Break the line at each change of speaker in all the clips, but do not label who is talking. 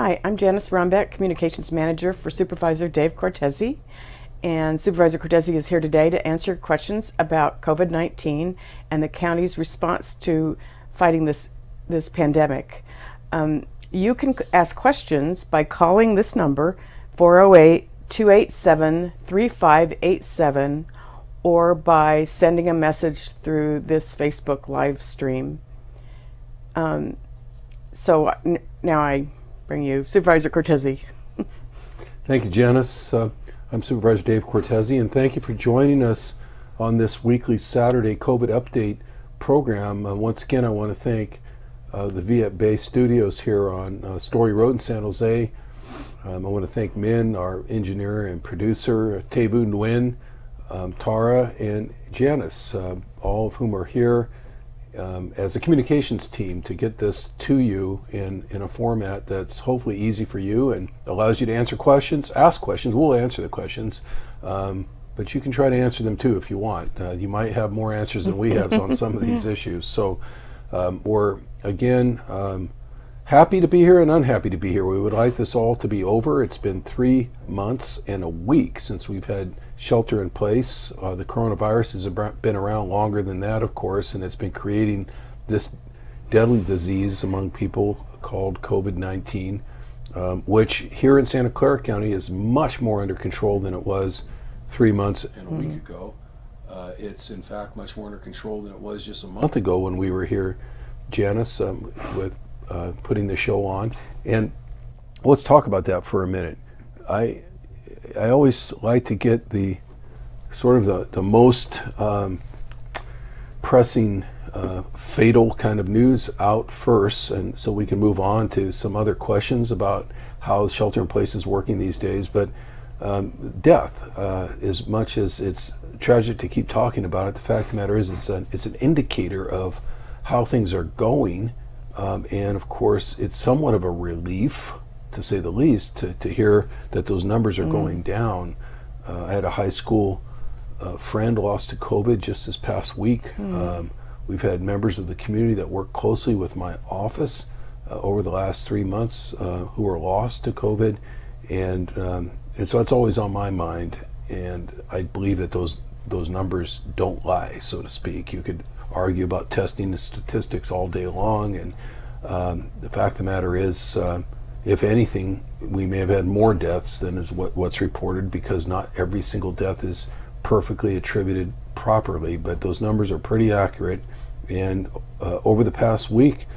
Hi, I'm Janice Rumbeck, Communications Manager for Supervisor Dave Cortese. And Supervisor Cortese is here today to answer questions about COVID-19 and the county's response to fighting this pandemic. You can ask questions by calling this number, 408-287-3587, or by sending a message through this Facebook live stream. Now I bring you Supervisor Cortese.
Thank you, Janice. I'm Supervisor Dave Cortese, and thank you for joining us on this weekly Saturday COVID update program. Once again, I want to thank the Vietbay studios here on Story Road in San Jose. I want to thank Min, our engineer and producer, Tevu Nguyen, Tara, and Janice, all of whom are here as a communications team to get this to you in a format that's hopefully easy for you and allows you to answer questions, ask questions. We'll answer the questions, but you can try to answer them too if you want. You might have more answers than we have on some of these issues. So we're again happy to be here and unhappy to be here. We would like this all to be over. It's been 3 months and a week since we've had shelter in place. The coronavirus has been around longer than that, of course, and it's been creating this deadly disease among people called COVID-19, which here in Santa Clara County is much more under control than it was 3 months and a week ago. It's in fact much more under control than it was just a month ago when we were here, Janice, with putting the show on. And let's talk about that for a minute. I always like to get the sort of the most pressing fatal kind of news out first, and so we can move on to some other questions about how shelter in place is working these days. But death, as much as it's tragic to keep talking about it, the fact of the matter is it's an indicator of how things are going. And of course, it's somewhat of a relief, to say the least, to hear that those numbers are going down. I had a high school friend lost to COVID just this past week. We've had members of the community that work closely with my office over the last 3 months who are lost to COVID. And so it's always on my mind. And I believe that those numbers don't lie, so to speak. You could argue about testing the statistics all day long, and the fact of the matter is, if anything, we may have had more deaths than is what's reported, because not every single death is perfectly attributed properly, but those numbers are pretty accurate. And over the past week,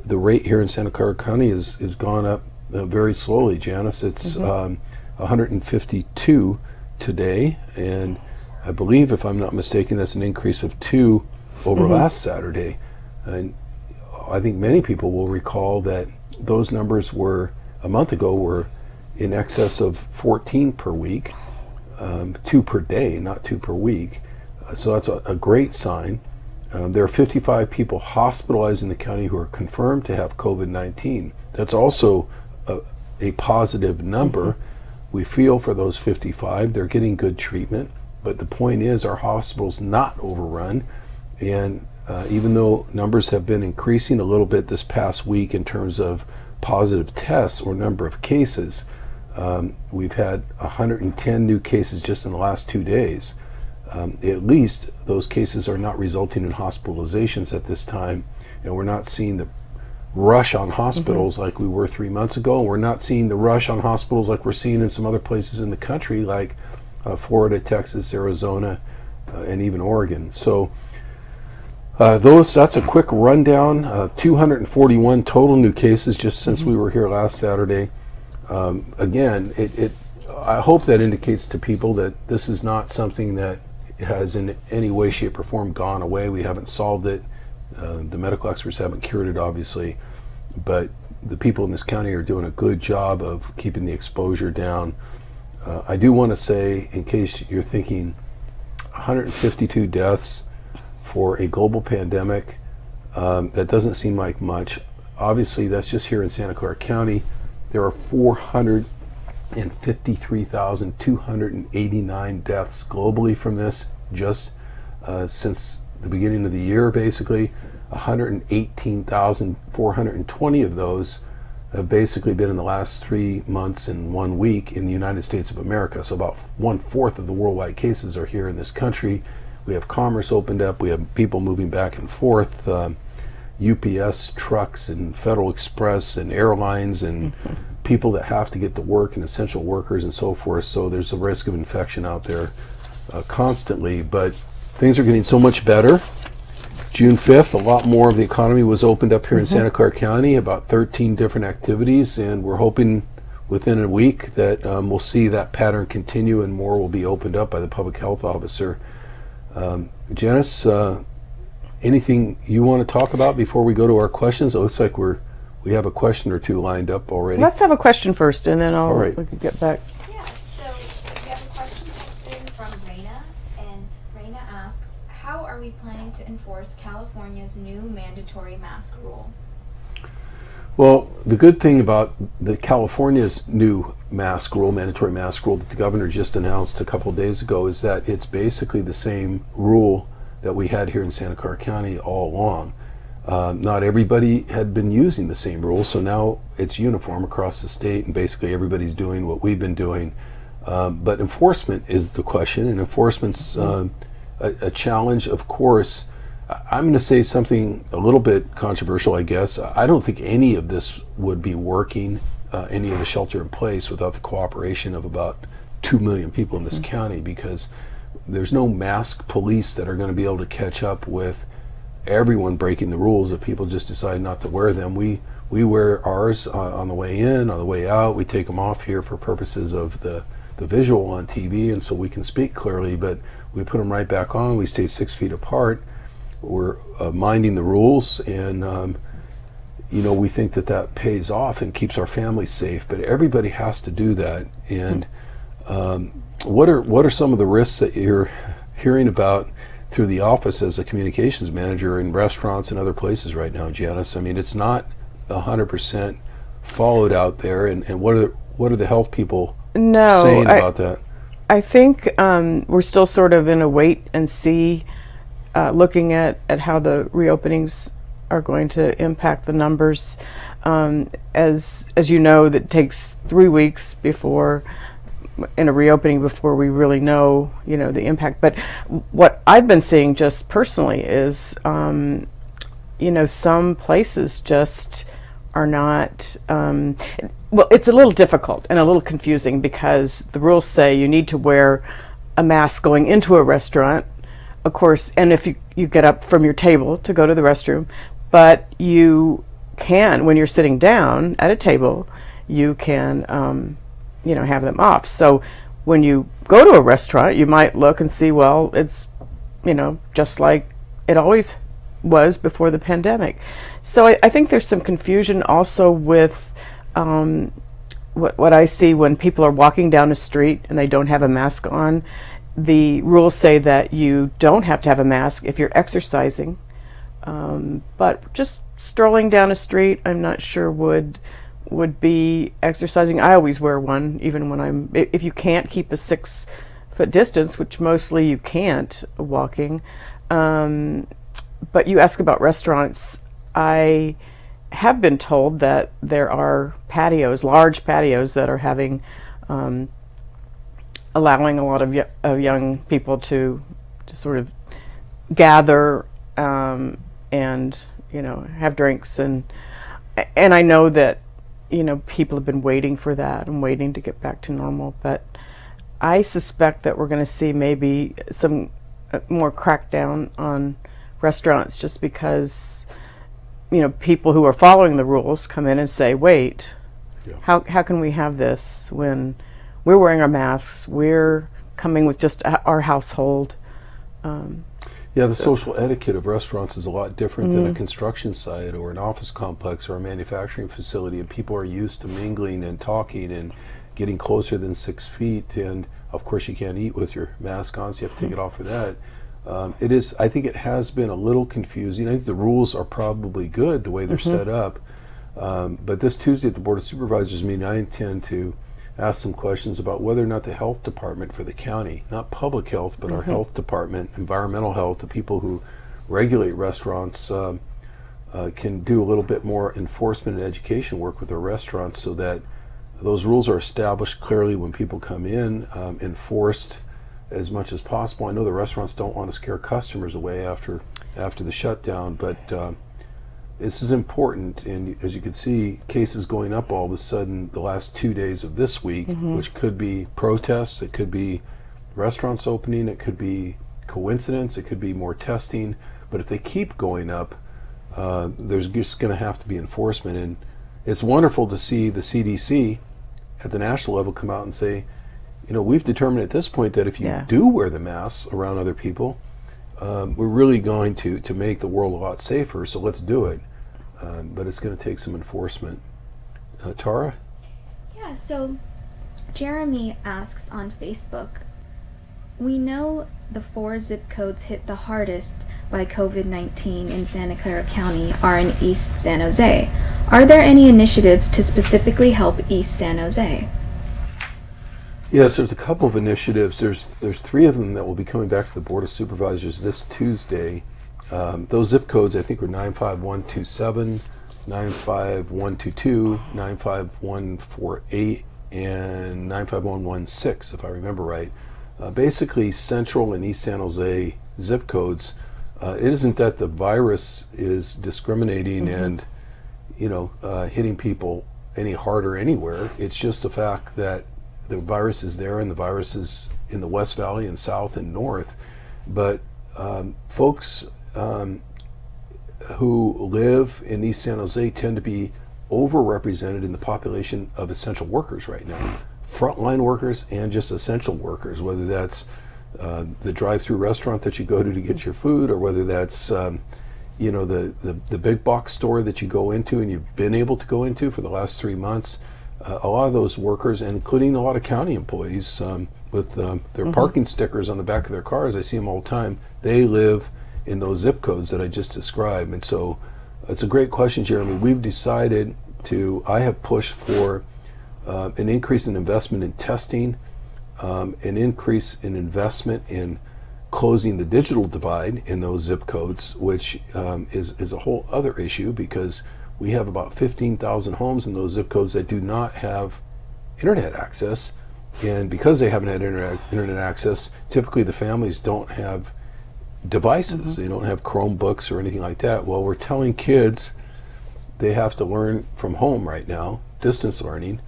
the rate here in Santa Clara County is gone up very slowly. Janice, it's 152 today, and I believe, if I'm not mistaken, that's an increase of 2 over last Saturday. And I think many people will recall that those numbers were a month ago were in excess of 14 per week, 2 per day, not 2 per week. So that's a great sign. There are 55 people hospitalized in the county who are confirmed to have COVID-19. That's also a positive number. We feel for those 55, they're getting good treatment. But the point is, our hospital's not overrun. And even though numbers have been increasing a little bit this past week in terms of positive tests or number of cases, we've had 110 new cases just in the last 2 days. At least those cases are not resulting in hospitalizations at this time, and we're not seeing the rush on hospitals like we were 3 months ago. We're not seeing the rush on hospitals like we're seeing in some other places in the country, like Florida, Texas, Arizona, and even Oregon. So that's a quick rundown. 241 total new cases just since we were here last Saturday. Again, I hope that indicates to people that this is not something that has in any way, shape, or form gone away. We haven't solved it. The medical experts haven't cured it, obviously, but the people in this county are doing a good job of keeping the exposure down. I do want to say, in case you're thinking, 152 deaths for a global pandemic, that doesn't seem like much. Obviously, that's just here in Santa Clara County. There are 453,289 deaths globally from this, just since the beginning of the year, basically. 118,420 of those have basically been in the last 3 months and 1 week in the United States of America. So about 1/4 of the worldwide cases are here in this country. We have commerce opened up. We have people moving back and forth. UPS trucks and Federal Express and airlines and people that have to get to work and essential workers and so forth. So there's a risk of infection out there constantly, but things are getting so much better. June 5th, a lot more of the economy was opened up here in Santa Clara County, about 13 different activities, and we're hoping within a week that we'll see that pattern continue and more will be opened up by the public health officer. Janice, anything you want to talk about before we go to our questions? It looks like we have a question or two lined up already.
Let's have a question first, and then
All right.
we can get back.
Yeah, so we have a question posted from Raina, and Raina asks, how are we planning to enforce California's new mandatory mask rule?
Well, the good thing about the California's new mask rule, mandatory mask rule that the governor just announced a couple of days ago, is that it's basically the same rule that we had here in Santa Clara County all along. Not everybody had been using the same rule, so now it's uniform across the state, and basically everybody's doing what we've been doing. But enforcement is the question, and enforcement's a challenge, of course. I'm going to say something a little bit controversial, I guess. I don't think any of this would be working, any of the shelter in place, without the cooperation of about 2 million people in this county, because there's no mask police that are going to be able to catch up with everyone breaking the rules if people just decide not to wear them. We wear ours on the way in, on the way out. We take them off here for purposes of the visual on TV, and so we can speak clearly, but we put them right back on. We stay 6 feet apart. We're minding the rules, and we think that pays off and keeps our families safe, but everybody has to do that. And what are some of the risks that you're hearing about through the office as a communications manager in restaurants and other places right now, Janice? I mean, it's not 100% followed out there, and what are the health people saying about that?
I think we're still sort of in a wait and see, looking at how the reopenings are going to impact the numbers. As you know, that takes 3 weeks before in a reopening before we really know the impact. But what I've been seeing just personally is some places just are not well, it's a little difficult and a little confusing because the rules say you need to wear a mask going into a restaurant, of course, and if you get up from your table to go to the restroom, but you can, when you're sitting down at a table, you can have them off. So when you go to a restaurant, you might look and see, well, it's just like it always was before the pandemic. So I think there's some confusion also with what I see when people are walking down a street and they don't have a mask on. The rules say that you don't have to have a mask if you're exercising, but just strolling down a street, I'm not sure would be exercising. I always wear one, even when if you can't keep a 6 foot distance, which mostly you can't walking. But you ask about restaurants. I have been told that there are patios, large patios, that are having allowing a lot of young people to sort of gather and have drinks, and I know that people have been waiting for that and waiting to get back to normal, but I suspect that we're going to see maybe some more crackdown on restaurants, just because people who are following the rules come in and say, wait, how can we have this when we're wearing our masks, we're coming with just our household.
The social etiquette of restaurants is a lot different than a construction site or an office complex or a manufacturing facility, and people are used to mingling and talking and getting closer than 6 feet, and of course you can't eat with your mask on, so you have to take it off for that. I think it has been a little confusing. I think the rules are probably good the way they're set up, but this Tuesday at the Board of Supervisors meeting, I intend to ask some questions about whether or not the health department for the county, not public health, but our health department, environmental health, the people who regulate restaurants, can do a little bit more enforcement and education work with our restaurants so that those rules are established clearly when people come in, enforced as much as possible. I know the restaurants don't want to scare customers away after the shutdown, but this is important. And as you can see, cases going up all of a sudden the last 2 days of this week, which could be protests, it could be restaurants opening, it could be coincidence, it could be more testing. But if they keep going up, there's just going to have to be enforcement. And it's wonderful to see the CDC at the national level come out and say, we've determined at this point that if you do wear the masks around other people, we're really going to make the world a lot safer, so let's do it. But it's going to take some enforcement. Tara?
Yeah, so Jeremy asks on Facebook, we know the 4 zip codes hit the hardest by COVID-19 in Santa Clara County are in East San Jose. Are there any initiatives to specifically help East San Jose?
Yes, there's a couple of initiatives. There's 3 of them that will be coming back to the Board of Supervisors this Tuesday. Those zip codes, I think, were 95127, 95122, 95148, and 95116, if I remember right. Basically, Central and East San Jose zip codes. It isn't that the virus is discriminating and hitting people any harder anywhere. It's just the fact that the virus is there, and the virus is in the West Valley and South and North. But folks who live in East San Jose tend to be overrepresented in the population of essential workers right now. Frontline workers and just essential workers, whether that's the drive-through restaurant that you go to get your food, or whether that's the big box store that you go into and you've been able to go into for the last 3 months. A lot of those workers, including a lot of county employees with their parking stickers on the back of their cars, I see them all the time, they live in those zip codes that I just described. And so it's a great question, Jeremy. We've decided I have pushed for an increase in investment in testing, an increase in investment in closing the digital divide in those zip codes, which is a whole other issue, because we have about 15,000 homes in those zip codes that do not have internet access. And because they haven't had internet access, typically the families don't have devices. They don't have Chromebooks or anything like that. Well, we're telling kids they have to learn from home right now, distance learning.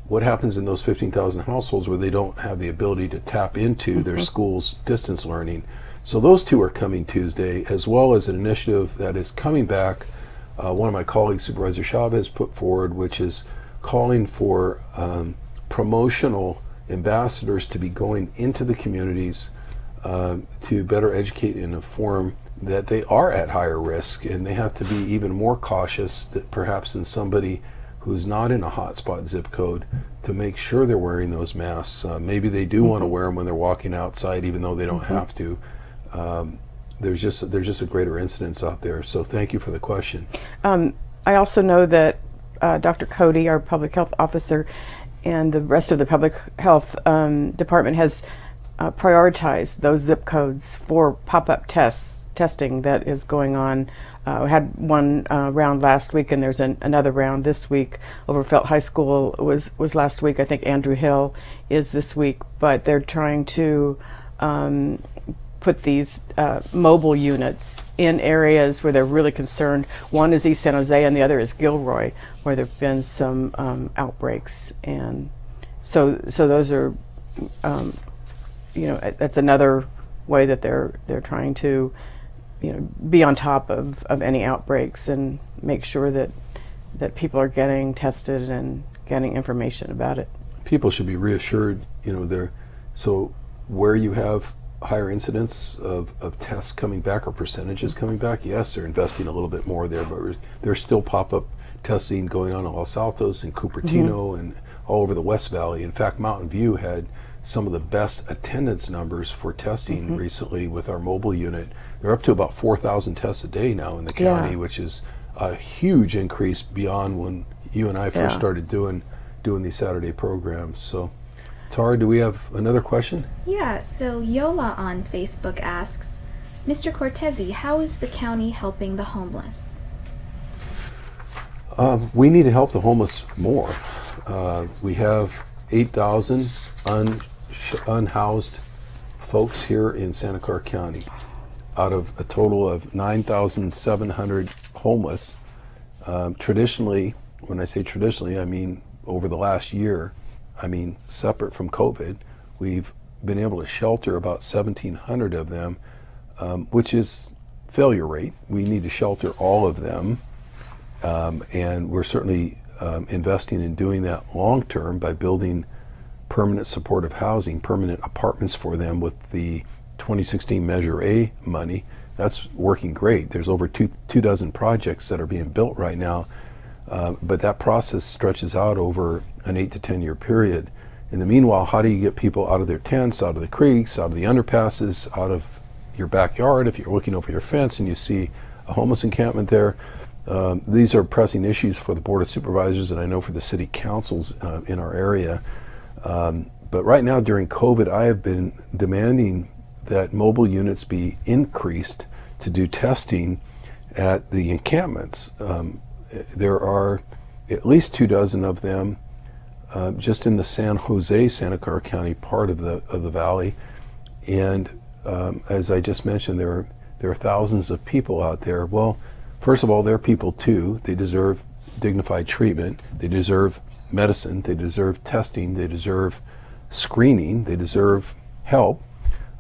What happens in those 15,000 households where they don't have the ability to tap into their school's distance learning? So those 2 are coming Tuesday, as well as an initiative that is coming back. One of my colleagues, Supervisor Chavez, put forward, which is calling for promotional ambassadors to be going into the communities to better educate and inform that they are at higher risk, and they have to be even more cautious perhaps than somebody who's not in a hotspot zip code, to make sure they're wearing those masks. Maybe they do want to wear them when they're walking outside, even though they don't have to. There's just a greater incidence out there. So thank you for the question.
I also know that Dr. Cody, our public health officer, and the rest of the public health department has prioritized those zip codes for pop-up testing that is going on. We had one round last week, and there's another round this week. Overfelt High School was last week. I think Andrew Hill is this week, but they're trying to put these mobile units in areas where they're really concerned. One is East San Jose, and the other is Gilroy, where there have been some outbreaks. And so those are, that's another way that they're trying to, be on top of any outbreaks and make sure that people are getting tested and getting information about it.
People should be reassured, so where you have higher incidence of tests coming back or percentages coming back, yes, they're investing a little bit more there, but there's still pop-up testing going on in Los Altos and Cupertino and all over the West Valley. In fact, Mountain View had some of the best attendance numbers for testing recently with our mobile unit. They're up to about 4,000 tests a day now in the county, which is a huge increase beyond when you and I first started doing these Saturday programs. So, Tara, do we have another question?
Yeah, so Yola on Facebook asks, Mr. Cortese, how is the county helping the homeless?
We need to help the homeless more. We have 8,000 unhoused folks here in Santa Clara County out of a total of 9,700 homeless. Traditionally, when I say traditionally, I mean over the last year, I mean separate from COVID, we've been able to shelter about 1,700 of them, which is failure rate. We need to shelter all of them, and we're certainly investing in doing that long term by building permanent supportive housing, permanent apartments for them with the 2016 Measure A money. That's working great. There's over two dozen projects that are being built right now, but that process stretches out over an 8 to 10 year period. In the meanwhile, how do you get people out of their tents, out of the creeks, out of the underpasses, out of your backyard if you're looking over your fence and you see a homeless encampment there? These are pressing issues for the Board of Supervisors and I know for the city councils in our area. But right now during COVID, I have been demanding that mobile units be increased to do testing at the encampments. There are at least 2 dozen of them just in the San Jose, Santa Clara County part of the valley. And as I just mentioned, there are thousands of people out there. Well, first of all, they're people too. They deserve dignified treatment. They deserve medicine. They deserve testing. They deserve screening. They deserve help.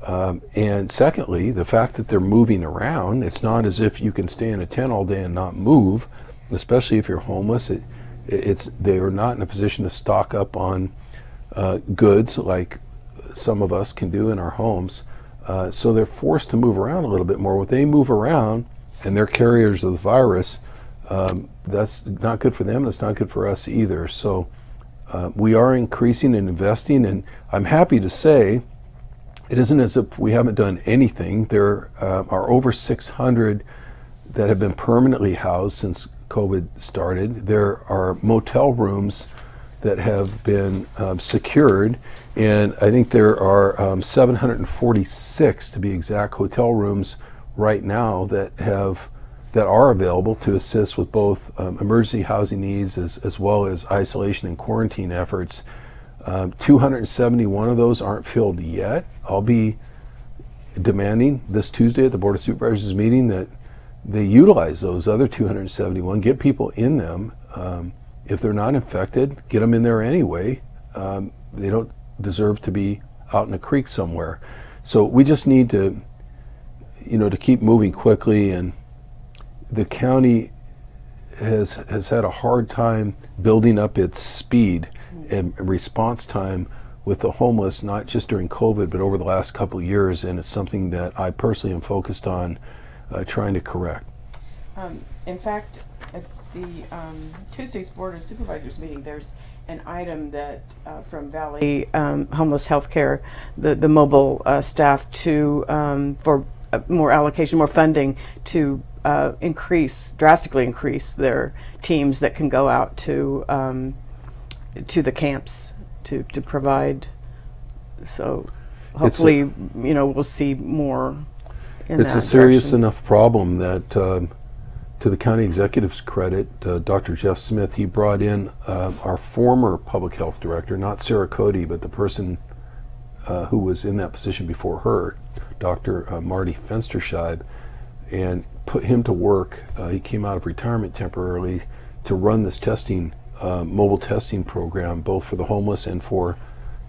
And secondly, the fact that they're moving around, it's not as if you can stay in a tent all day and not move, especially if you're homeless. They are not in a position to stock up on goods like some of us can do in our homes. So they're forced to move around a little bit more. When they move around and they're carriers of the virus, that's not good for them. That's not good for us either. So we are increasing and investing, and I'm happy to say it isn't as if we haven't done anything. There are over 600 that have been permanently housed since COVID started. There are motel rooms that have been secured, and I think there are 746 to be exact hotel rooms right now that are available to assist with both emergency housing needs as well as isolation and quarantine efforts. 271 of those aren't filled yet. I'll be demanding this Tuesday at the Board of Supervisors meeting that they utilize those other 271, get people in them. If they're not infected, get them in there anyway. They don't deserve to be out in a creek somewhere. So we just need to, to keep moving quickly, and the county has had a hard time building up its speed and response time with the homeless, not just during COVID, but over the last couple of years, and it's something that I personally am focused on trying to correct.
In fact, at the Tuesday's Board of Supervisors meeting, there's an item that from Valley Homeless Healthcare, the mobile staff for more allocation, more funding to drastically increase their teams that can go out to the camps to provide. So hopefully, we'll see more in
it's
that
a serious
direction.
enough problem that, to the county executive's credit, Dr. Jeff Smith, he brought in our former public health director, not Sarah Cody, but the person who was in that position before her, Dr. Marty Fensterscheib, and put him to work. He came out of retirement temporarily to run this testing, mobile testing program, both for the homeless and for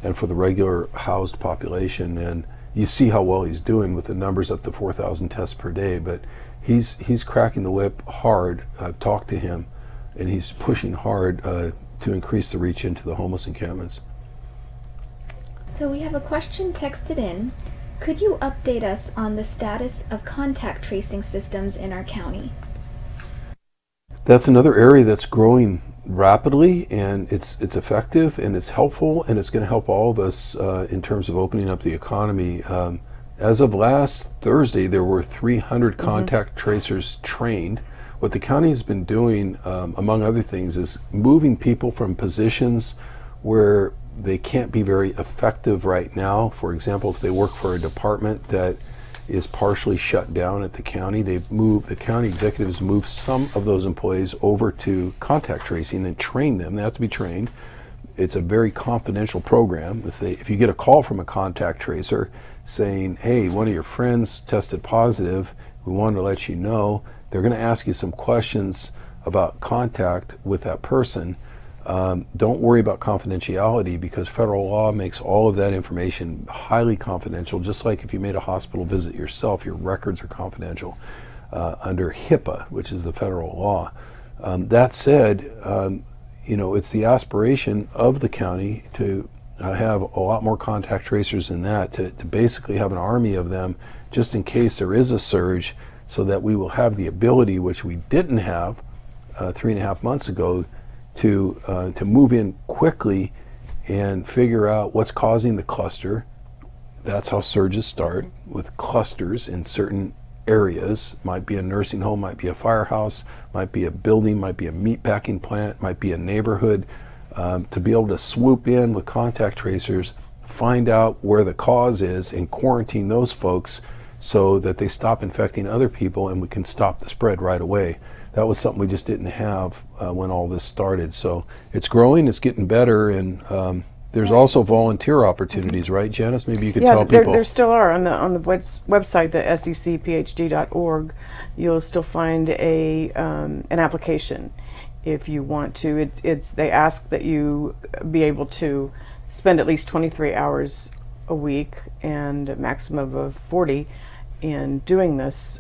the regular housed population. And you see how well he's doing with the numbers up to 4,000 tests per day. But he's cracking the whip hard. I've talked to him, and he's pushing hard to increase the reach into the homeless encampments.
So we have a question texted in. Could you update us on the status of contact tracing systems in our county?
That's another area that's growing rapidly, and it's effective and it's helpful, and it's going to help all of us in terms of opening up the economy. As of last Thursday, there were 300 contact tracers trained. What the county has been doing, among other things, is moving people from positions where they can't be very effective right now. For example, if they work for a department that is partially shut down at the county. The county executives moved some of those employees over to contact tracing and train them. They have to be trained. It's a very confidential program. If you get a call from a contact tracer saying, hey, one of your friends tested positive, we wanted to let you know, they're going to ask you some questions about contact with that person. Don't worry about confidentiality, because federal law makes all of that information highly confidential. Just like if you made a hospital visit yourself, your records are confidential under HIPAA, which is the federal law. That said, it's the aspiration of the county to have a lot more contact tracers than that, to basically have an army of them just in case there is a surge, so that we will have the ability, which we didn't have 3.5 months ago, to move in quickly and figure out what's causing the cluster. That's how surges start, with clusters in certain areas. Might be a nursing home, might be a firehouse, might be a building, might be a meatpacking plant, might be a neighborhood. To be able to swoop in with contact tracers, find out where the cause is, and quarantine those folks so that they stop infecting other people and we can stop the spread right away. That was something we just didn't have when all this started. So it's growing, it's getting better, and there's also volunteer opportunities, right, Janice? Maybe you could tell people.
There still are on the website, the secphd.org. You'll still find an application if you want to. They ask that you be able to spend at least 23 hours a week and a maximum of 40 in doing this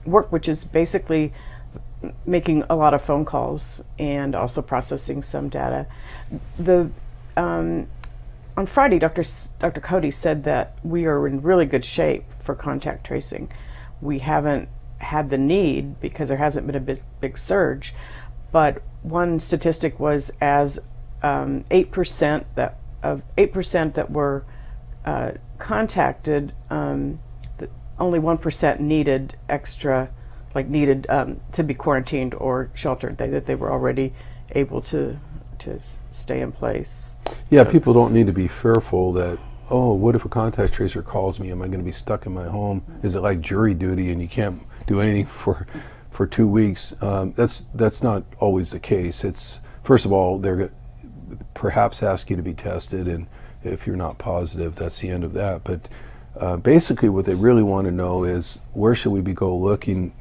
work, which is basically making a lot of phone calls and also processing some data. On Friday, Dr. Cody said that we are in really good shape for contact tracing. We haven't had the need because there hasn't been a big surge, but one statistic was as 8% that were contacted, only 1% needed extra, needed to be quarantined or sheltered. That they were already able to stay in place.
Yeah, people don't need to be fearful that, oh, what if a contact tracer calls me? Am I going to be stuck in my home? Is it like jury duty and you can't do anything for 2 weeks? That's not always the case. It's, first of all, they're going to perhaps ask you to be tested, and if you're not positive, that's the end of that. But basically what they really want to know is, where should we go looking,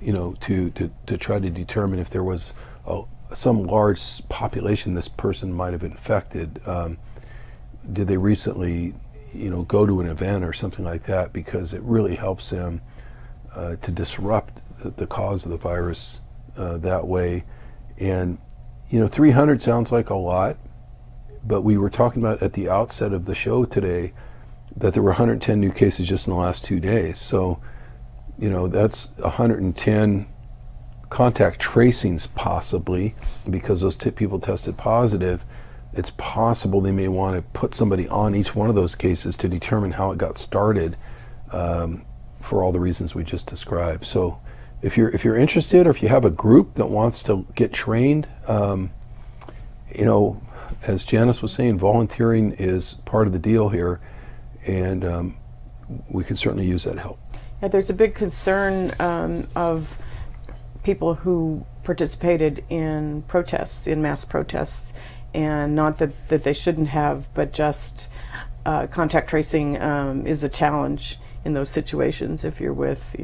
to try to determine if there was some large population this person might have infected. Did they recently, go to an event or something like that? Because it really helps them to disrupt the cause of the virus that way. And 300 sounds like a lot, but we were talking about at the outset of the show today that there were 110 new cases just in the last 2 days. So, that's 110 contact tracings possibly, because those people tested positive. It's possible they may want to put somebody on each one of those cases to determine how it got started, for all the reasons we just described. So if you're interested, or if you have a group that wants to get trained, as Janice was saying, volunteering is part of the deal here, and we can certainly use that help.
Yeah, there's a big concern of people who participated in protests, in mass protests, and not that they shouldn't have, but just contact tracing is a challenge in those situations if you're with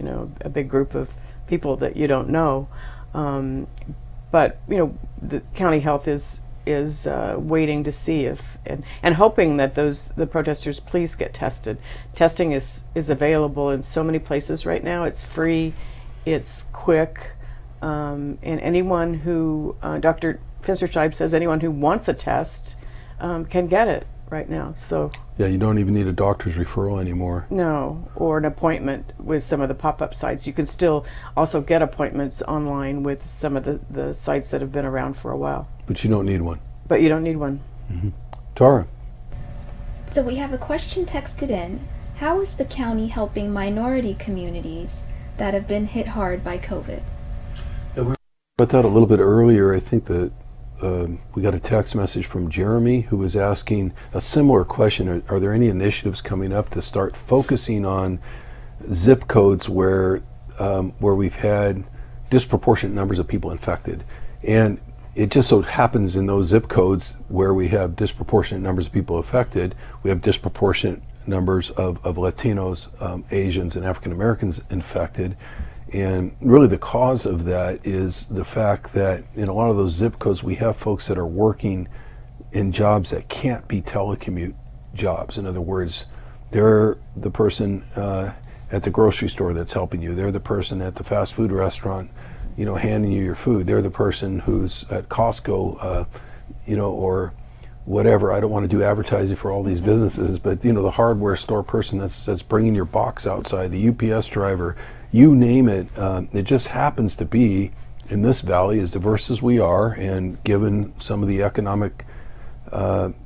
a big group of people that you don't know. But the county health is waiting to see if and hoping that the protesters please get tested. Testing is available in so many places right now. It's free, it's quick. And anyone who, Dr. Finsterscheib says, anyone who wants a test can get it right now. So
yeah, you don't even need a doctor's referral anymore.
No, or an appointment with some of the pop-up sites. You can still also get appointments online with some of the sites that have been around for a while.
But you don't need one.
But you don't need one.
Mm-hmm. Tara.
So we have a question texted in. How is the county helping minority communities that have been hit hard by COVID?
About that a little bit earlier. I think that we got a text message from Jeremy who was asking a similar question. Are there any initiatives coming up to start focusing on zip codes where we've had disproportionate numbers of people infected, and it just so happens in those zip codes where we have disproportionate numbers of people affected, we have disproportionate numbers of Latinos, Asians, and African Americans infected. And really the cause of that is the fact that in a lot of those zip codes we have folks that are working in jobs that can't be telecommute jobs. In other words, they're the person at the grocery store that's helping you. They're the person at the fast food restaurant, handing you your food. They're the person who's at Costco, or whatever. I don't want to do advertising for all these businesses, but the hardware store person that's bringing your box outside, the UPS driver, you name it. It just happens to be in this valley, as diverse as we are, and given some of the economic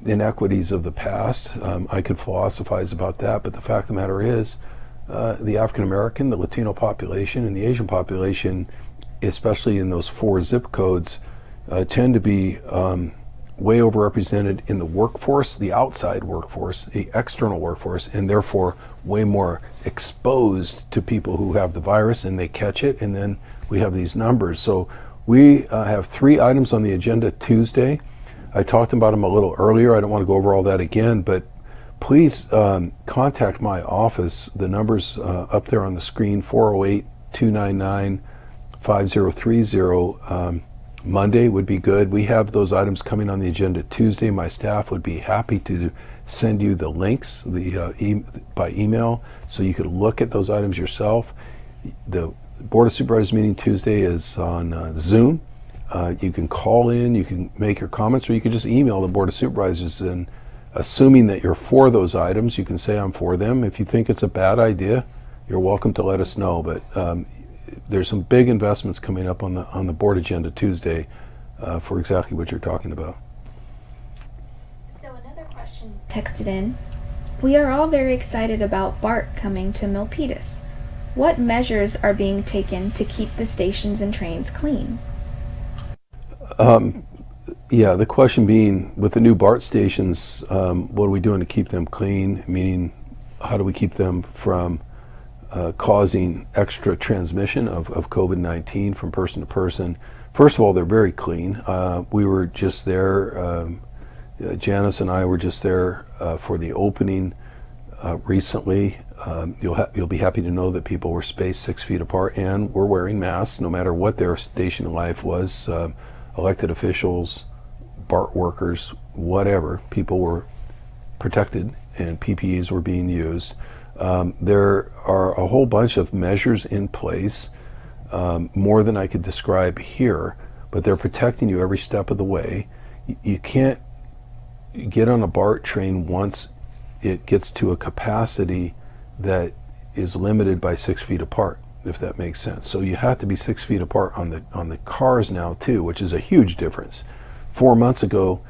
inequities of the past, I could philosophize about that, but the fact of the matter is, the African American, the Latino population, and the Asian population, especially in those 4 zip codes, tend to be way overrepresented in the workforce, the outside workforce, the external workforce, and therefore way more exposed to people who have the virus and they catch it, and then we have these numbers. So we have 3 items on the agenda Tuesday. I talked about them a little earlier. I don't want to go over all that again, but please contact my office. The number's up there on the screen, 408-299-5030. Monday would be good. We have those items coming on the agenda Tuesday. My staff would be happy to send you the links by email so you could look at those items yourself. The Board of Supervisors meeting Tuesday is on Zoom. You can call in, you can make your comments, or you can just email the Board of Supervisors, and assuming that you're for those items, you can say I'm for them. If you think it's a bad idea, you're welcome to let us know. But there's some big investments coming up on the board agenda Tuesday for exactly what you're talking about.
So another question texted in. We are all very excited about BART coming to Milpitas. What measures are being taken to keep the stations and trains clean?
Yeah, the question being, with the new BART stations, what are we doing to keep them clean? Meaning, how do we keep them from causing extra transmission of COVID-19 from person to person? First of all, they're very clean. We were just there, Janice and I were just there for the opening recently. You'll be happy to know that people were spaced 6 feet apart and were wearing masks no matter what their station in life was. Elected officials, BART workers, whatever, people were protected and PPEs were being used. There are a whole bunch of measures in place, more than I could describe here, but they're protecting you every step of the way. You can't get on a BART train once it gets to a capacity that is limited by 6 feet apart, if that makes sense. So you have to be 6 feet apart on the cars now too, which is a huge difference. 4 months ago,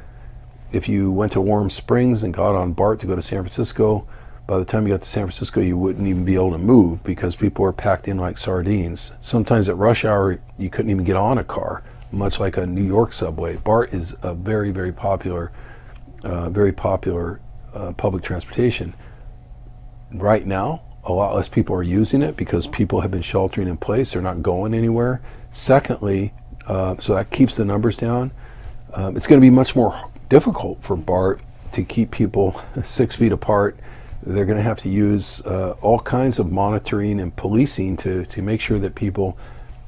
if you went to Warm Springs and got on BART to go to San Francisco, by the time you got to San Francisco, you wouldn't even be able to move because people were packed in like sardines. Sometimes at rush hour, you couldn't even get on a car, much like a New York subway. BART is a very, very popular public transportation. Right now, a lot less people are using it because people have been sheltering in place. They're not going anywhere. Secondly, so that keeps the numbers down. It's going to be much more difficult for BART to keep people 6 feet apart. They're going to have to use all kinds of monitoring and policing to make sure that people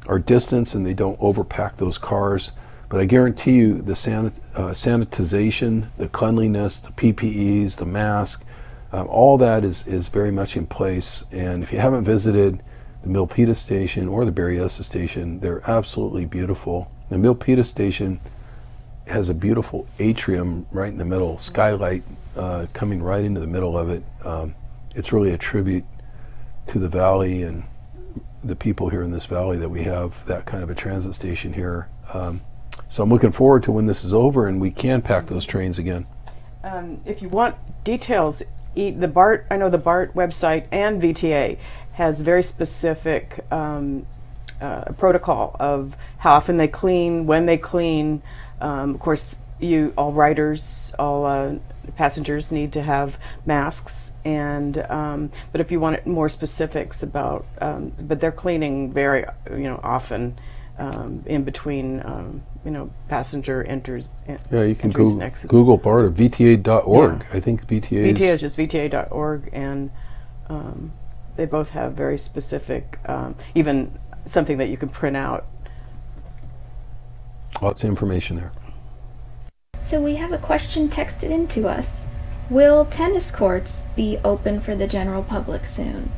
are distanced and they don't overpack those cars. But I guarantee you the sanitization, the cleanliness, the PPEs, the mask, all that is very much in place. And if you haven't visited the Milpitas station or the Berryessa station, they're absolutely beautiful. The Milpitas station has a beautiful atrium right in the middle, skylight coming right into the middle of it. It's really a tribute to the valley and the people here in this valley that we have that kind of a transit station here. So I'm looking forward to when this is over and we can pack those trains again.
If you want details, the BART, I know the BART website and VTA has very specific protocol of how often they clean, when they clean. Of course, all riders, all passengers need to have masks And but if you want more specifics about, but they're cleaning very often in between passenger enters.
Yeah, you can
entries and exits.
Google part of VTA.org.
Yeah.
I think VTA
VTA is just VTA.org, and they both have very specific, even something that you can print out.
Lots of information there.
So we have a question texted in to us. Will tennis courts be open for the general public soon?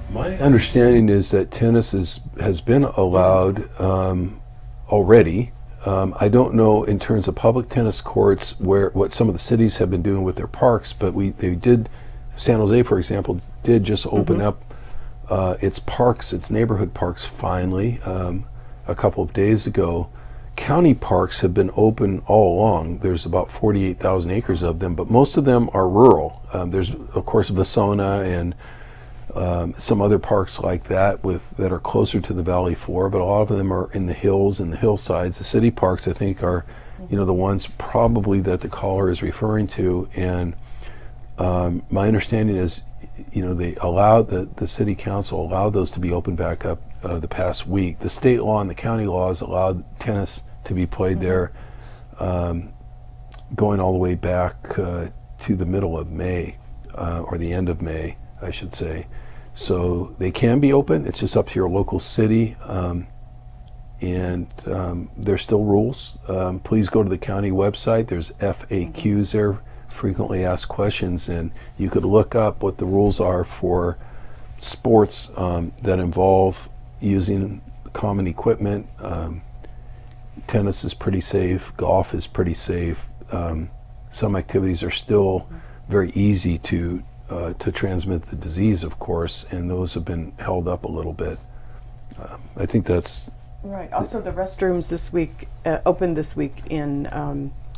My understanding is that tennis has been allowed already. I don't know in terms of public tennis courts what some of the cities have been doing with their parks, but they did. San Jose, for example, did just open up its parks, its neighborhood parks, finally a couple of days ago. County parks have been open all along. There's about 48,000 acres of them, but most of them are rural. There's, of course, Vasona and some other parks like that that are closer to the valley floor, but a lot of them are in the hills and the hillsides. The city parks, I think, are the ones probably that the caller is referring to. And my understanding is, they allowed the city council allowed those to be opened back up the past week. The state law and the county laws allowed tennis to be played there, going all the way back to the middle of May, or the end of May, I should say. So they can be open. It's just up to your local city, and there's still rules. Please go to the county website. There's FAQs there, frequently asked questions, and you could look up what the rules are for sports that involve using common equipment. Tennis is pretty safe. Golf is pretty safe. Some activities are still very easy to transmit the disease, of course, and those have been held up a little bit. I think that's
right. Also, the restrooms this week opened this week in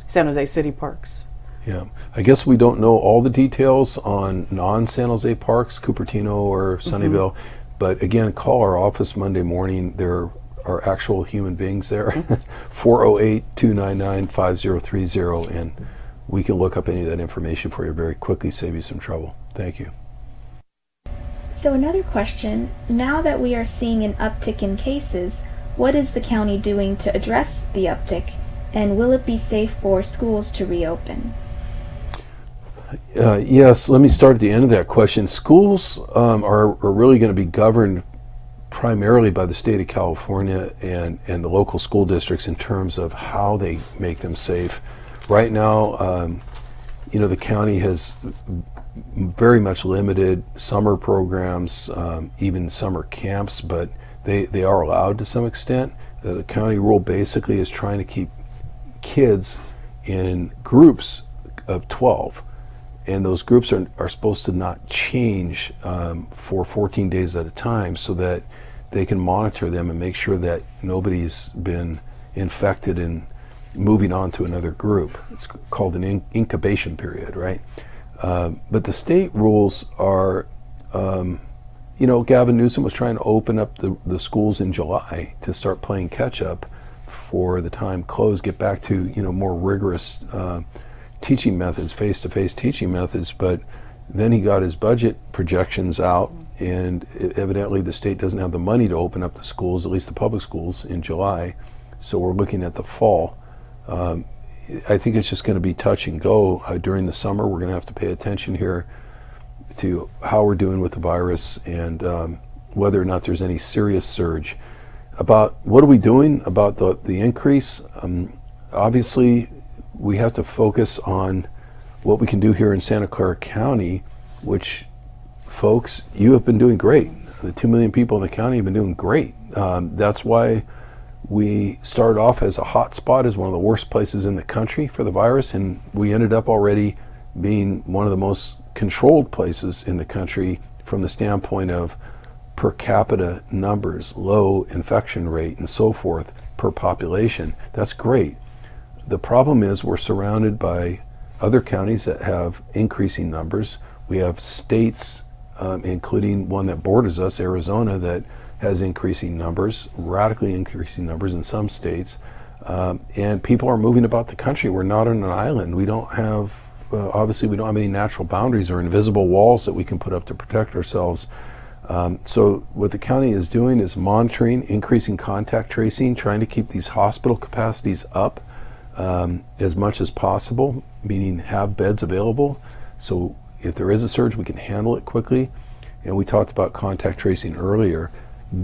San Jose city parks.
Yeah, I guess we don't know all the details on non-San Jose parks, Cupertino or Sunnyvale, but again, call our office Monday morning. There are actual human beings there, 408-299-5030, and we can look up any of that information for you very quickly, save you some trouble. Thank you.
So another question, now that we are seeing an uptick in cases, what is the county doing to address the uptick, and will it be safe for schools to reopen?
Yes, let me start at the end of that question. Schools are really going to be governed primarily by the state of California and the local school districts in terms of how they make them safe. Right now, the county has very much limited summer programs, even summer camps, but they are allowed to some extent. The county rule basically is trying to keep kids in groups of 12. And those groups are supposed to not change for 14 days at a time, so that they can monitor them and make sure that nobody's been infected and moving on to another group. It's called an incubation period, right? But the state rules are, Gavin Newsom was trying to open up the schools in July to start playing catch up for the time closed, get back to more rigorous teaching methods, face-to-face teaching methods, but then he got his budget projections out, and evidently the state doesn't have the money to open up the schools, at least the public schools, in July. So we're looking at the fall. I think it's just going to be touch and go during the summer. We're going to have to pay attention here to how we're doing with the virus and whether or not there's any serious surge. About what are we doing about the increase? Obviously, we have to focus on what we can do here in Santa Clara County, which, folks, you have been doing great. The 2 million people in the county have been doing great. That's why we started off as a hot spot, as one of the worst places in the country for the virus, and we ended up already being one of the most controlled places in the country from the standpoint of per capita numbers, low infection rate, and so forth per population. That's great. The problem is we're surrounded by other counties that have increasing numbers. We have states, including one that borders us, Arizona, that has increasing numbers, radically increasing numbers in some states. And people are moving about the country. We're not on an island. We don't have obviously we don't have any natural boundaries or invisible walls that we can put up to protect ourselves. So what the county is doing is monitoring, increasing contact tracing, trying to keep these hospital capacities up as much as possible, meaning have beds available. So if there is a surge, we can handle it quickly. And we talked about contact tracing earlier.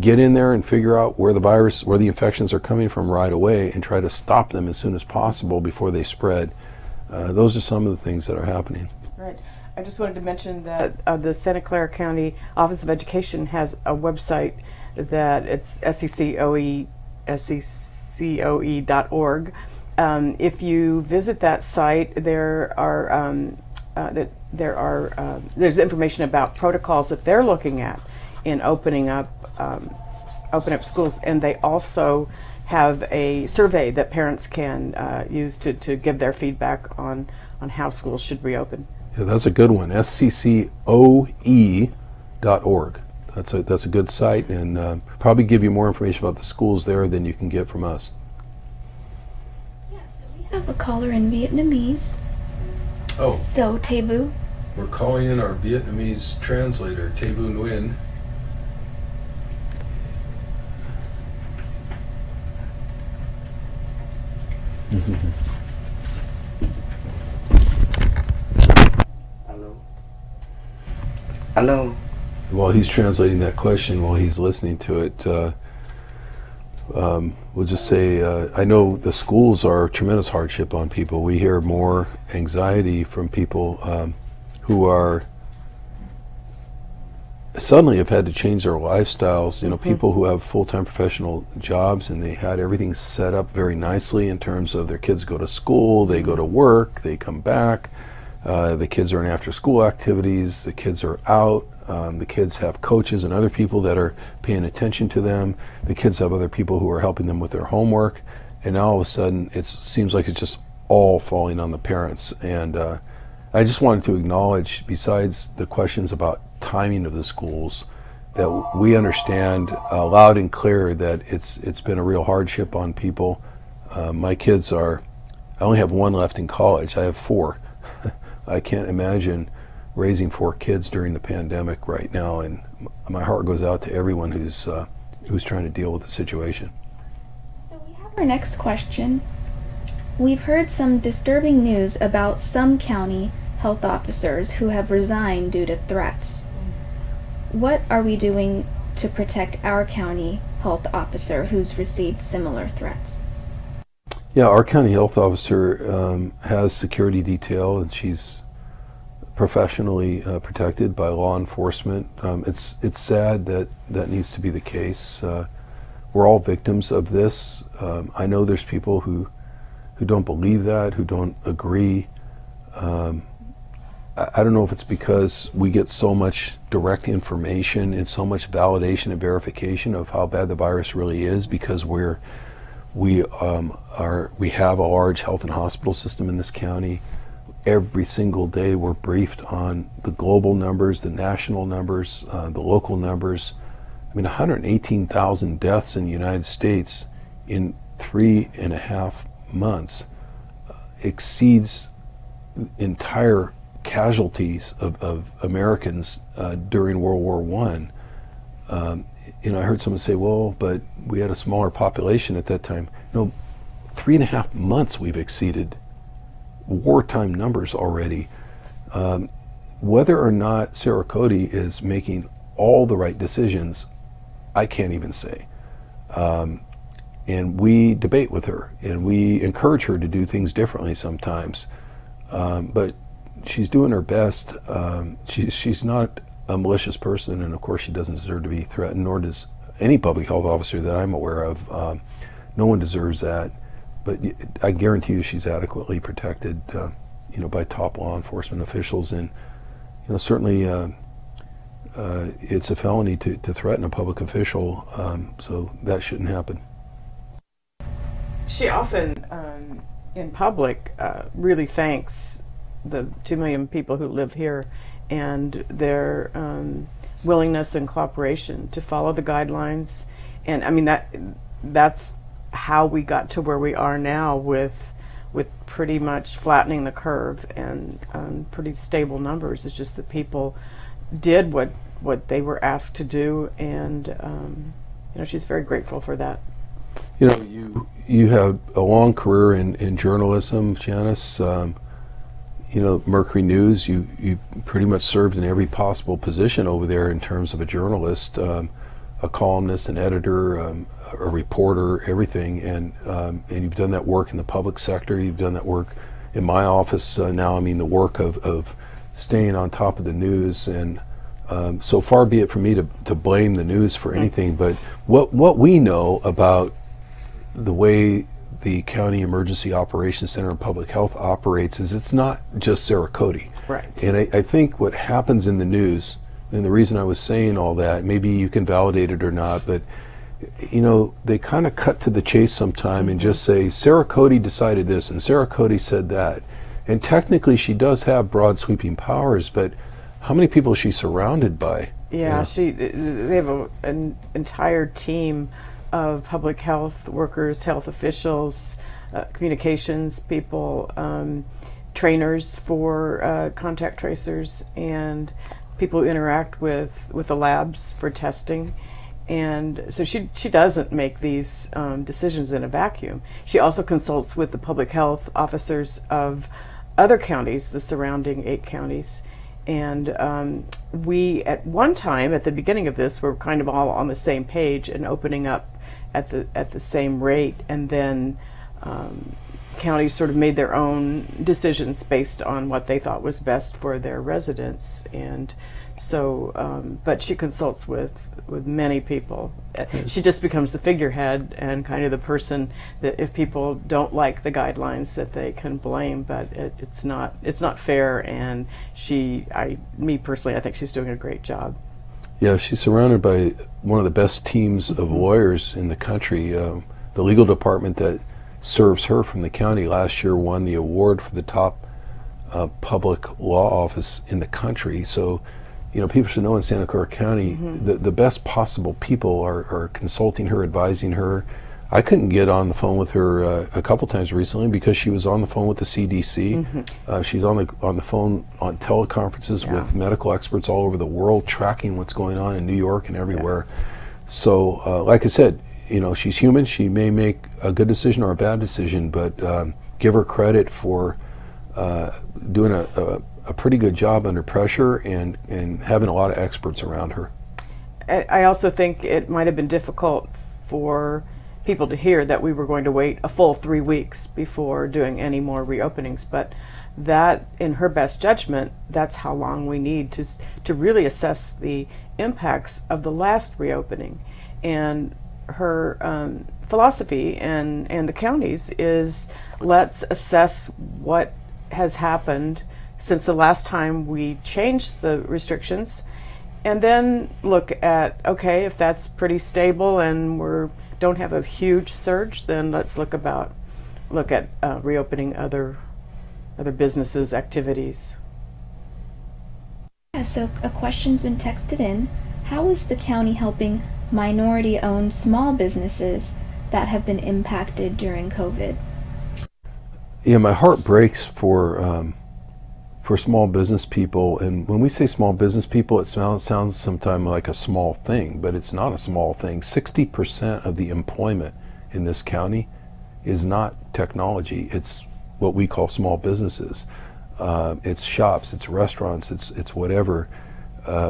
Get in there and figure out where the infections are coming from right away and try to stop them as soon as possible before they spread. Those are some of the things that are happening.
Right. I just wanted to mention that the Santa Clara County Office of Education has a website that it's seccoe.org. If you visit that site, there's information about protocols that they're looking at in opening up schools, and they also have a survey that parents can use to give their feedback on how schools should reopen.
Yeah, that's a good one. seccoe.org. That's a good site, and probably give you more information about the schools there than you can get from us.
Yeah, so we have a caller in Vietnamese.
Oh.
So, Tebu.
We're calling in our Vietnamese translator, Tebu Nguyen.
Hello.
While he's translating that question, while he's listening to it, we'll just say, I know the schools are a tremendous hardship on people. We hear more anxiety from people who are suddenly have had to change their lifestyles. You know, people who have full-time professional jobs and they had everything set up very nicely in terms of their kids go to school, they go to work, they come back. The kids are in after-school activities, the kids are out, the kids have coaches and other people that are paying attention to them, the kids have other people who are helping them with their homework, and now all of a sudden it seems like it's just all falling on the parents. And I just wanted to acknowledge, besides the questions about timing of the schools, that we understand loud and clear that it's been a real hardship on people. My kids I only have one left in college, I have 4. I can't imagine raising 4 kids during the pandemic right now, and my heart goes out to everyone who's trying to deal with the situation.
So we have our next question. We've heard some disturbing news about some county health officers who have resigned due to threats. What are we doing to protect our county health officer who's received similar threats?
Yeah, our county health officer has security detail, and she's professionally protected by law enforcement. It's sad that needs to be the case. We're all victims of this. I know there's people who don't believe that, who don't agree. I don't know if it's because we get so much direct information and so much validation and verification of how bad the virus really is, because we have a large health and hospital system in this county. Every single day we're briefed on the global numbers, the national numbers, the local numbers. I mean, 118,000 deaths in the United States in 3.5 months exceeds entire casualties of Americans during World War I. I heard someone say, well, but we had a smaller population at that time. No, 3.5 months we've exceeded wartime numbers already. Whether or not Sarah Cody is making all the right decisions, I can't even say. And we debate with her, and we encourage her to do things differently sometimes. But she's doing her best. She's not a malicious person, and of course she doesn't deserve to be threatened, nor does any public health officer that I'm aware of. No one deserves that. But I guarantee you she's adequately protected, by top law enforcement officials. And certainly it's a felony to threaten a public official, so that shouldn't happen.
She often, in public, really thanks the 2 million people who live here and their willingness and cooperation to follow the guidelines. And I mean, that's how we got to where we are now with with pretty much flattening the curve and pretty stable numbers. It's just that people did what they were asked to do, and she's very grateful for that.
You have a long career in journalism, Janice. Mercury News, you pretty much served in every possible position over there in terms of a journalist, a columnist, an editor, a reporter, everything. And you've done that work in the public sector. You've done that work in my office now. I mean, the work of staying on top of the news. And so far be it from me to blame the news for anything. But what we know about the way the County Emergency Operations Center and Public Health operates is it's not just Sarah Cody.
Right.
And I think what happens in the news, and the reason I was saying all that, maybe you can validate it or not, but they kind of cut to the chase sometime and just say, Sarah Cody decided this and Sarah Cody said that. And technically she does have broad sweeping powers, but how many people is she surrounded by?
Yeah, they have an entire team of public health workers, health officials, communications people, trainers for contact tracers, and people who interact with the labs for testing. And so she doesn't make these decisions in a vacuum. She also consults with the public health officers of other counties, the surrounding 8 counties. And we, at one time, at the beginning of this, were kind of all on the same page and opening up at the same rate, and then counties sort of made their own decisions based on what they thought was best for their residents. And so, but she consults with many people. She just becomes the figurehead and kind of the person that if people don't like the guidelines that they can blame, but it's not fair. And me personally, I think she's doing a great job.
Yeah, she's surrounded by one of the best teams of lawyers in the country. The legal department that serves her from the county last year won the award for the top public law office in the country. So, people should know in Santa Clara County, the best possible people are consulting her, advising her. I couldn't get on the phone with her a couple times recently because she was on the phone with the CDC. She's on the phone on teleconferences with medical experts all over the world, tracking what's going on in New York and everywhere. So, like I said, she's human. She may make a good decision or a bad decision, but give her credit for doing a pretty good job under pressure and having a lot of experts around her.
I also think it might have been difficult for people to hear that we were going to wait a full 3 weeks before doing any more reopenings, but that, in her best judgment, that's how long we need to really assess the impacts of the last reopening. And her philosophy and the county's is, let's assess what has happened since the last time we changed the restrictions, and then look at, okay, if that's pretty stable and we don't have a huge surge, then let's look at reopening other businesses, activities.
Yeah, so a question's been texted in. How is the county helping minority-owned small businesses that have been impacted during COVID?
Yeah, my heart breaks for small business people, and when we say small business people, it sounds sometimes like a small thing, but it's not a small thing. 60% of the employment in this county is not technology. It's what we call small businesses. It's shops, it's restaurants, it's whatever.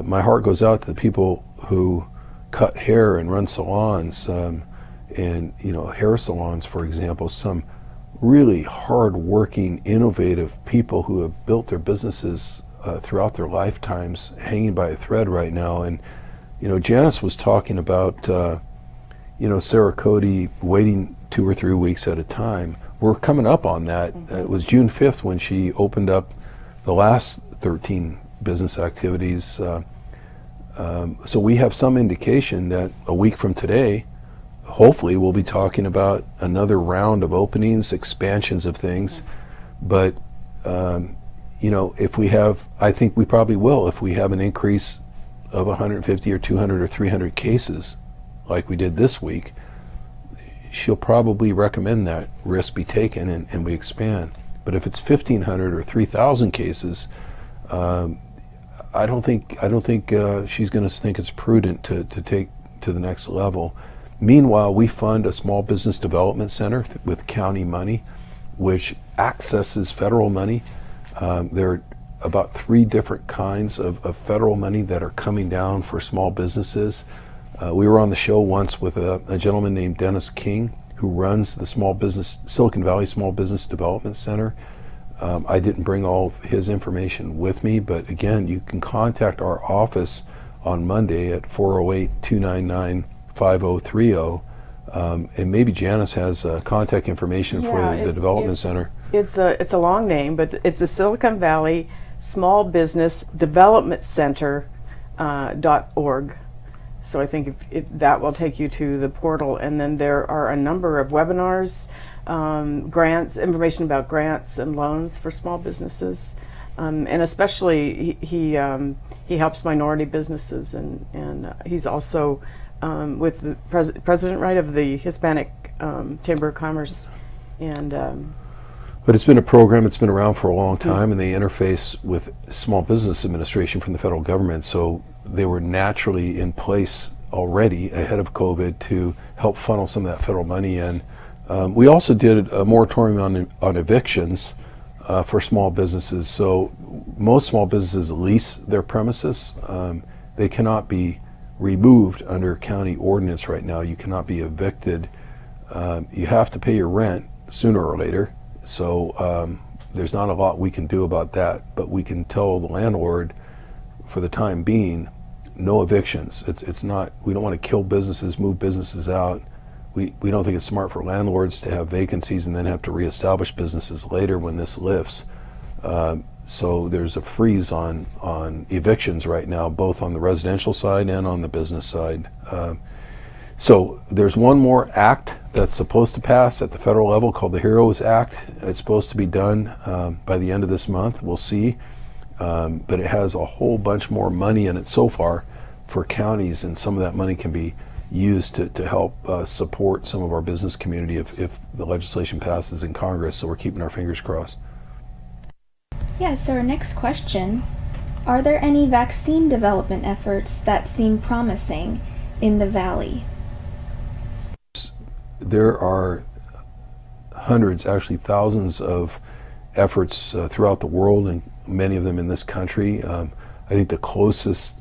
My heart goes out to the people who cut hair and run salons, and hair salons, for example. Some really hard-working, innovative people who have built their businesses throughout their lifetimes, hanging by a thread right now. And Janice was talking about Sarah Cody waiting 2 or 3 weeks at a time. We're coming up on that. It was June 5th when she opened up the last 13 business activities. So we have some indication that a week from today, hopefully we'll be talking about another round of openings, expansions of things. But if we have, I think we probably will, if we have an increase of 150 or 200 or 300 cases like we did this week, she'll probably recommend that risk be taken and we expand. But if it's 1,500 or 3,000 cases, I don't think she's going to think it's prudent to take to the next level. Meanwhile, we fund a small business development center with county money, which accesses federal money. There are about 3 different kinds of federal money that are coming down for small businesses. We were on the show once with a gentleman named Dennis King, who runs the Silicon Valley Small Business Development Center. I didn't bring all of his information with me, but again, you can contact our office on Monday at 408-299-5030. And maybe Janice has contact information for the development center.
It's a long name, but it's the Silicon Valley Small Business Development Center .org. So I think if that will take you to the portal, and then there are a number of webinars, grants, information about grants and loans for small businesses, and especially he helps minority businesses, and he's also with the president, right, of the Hispanic Chamber of Commerce, and.
But it's been a program that's been around for a long time, and they interface with Small Business Administration from the federal government, so they were naturally in place already ahead of COVID to help funnel some of that federal money in. We also did a moratorium on evictions for small businesses. So most small businesses lease their premises. They cannot be removed under county ordinance right now. You cannot be evicted. You have to pay your rent sooner or later. So there's not a lot we can do about that, but we can tell the landlord for the time being, no evictions. It's not, we don't want to kill businesses, move businesses out. We don't think it's smart for landlords to have vacancies and then have to reestablish businesses later when this lifts. So there's a freeze on evictions right now, both on the residential side and on the business side. So there's one more act that's supposed to pass at the federal level called the HEROES Act. It's supposed to be done by the end of this month. We'll see. But it has a whole bunch more money in it so far for counties, and some of that money can be used to help support some of our business community if the legislation passes in Congress, so we're keeping our fingers crossed.
Yeah, so our next question, are there any vaccine development efforts that seem promising in the Valley?
There are hundreds, actually thousands of efforts throughout the world, and many of them in this country. I think the closest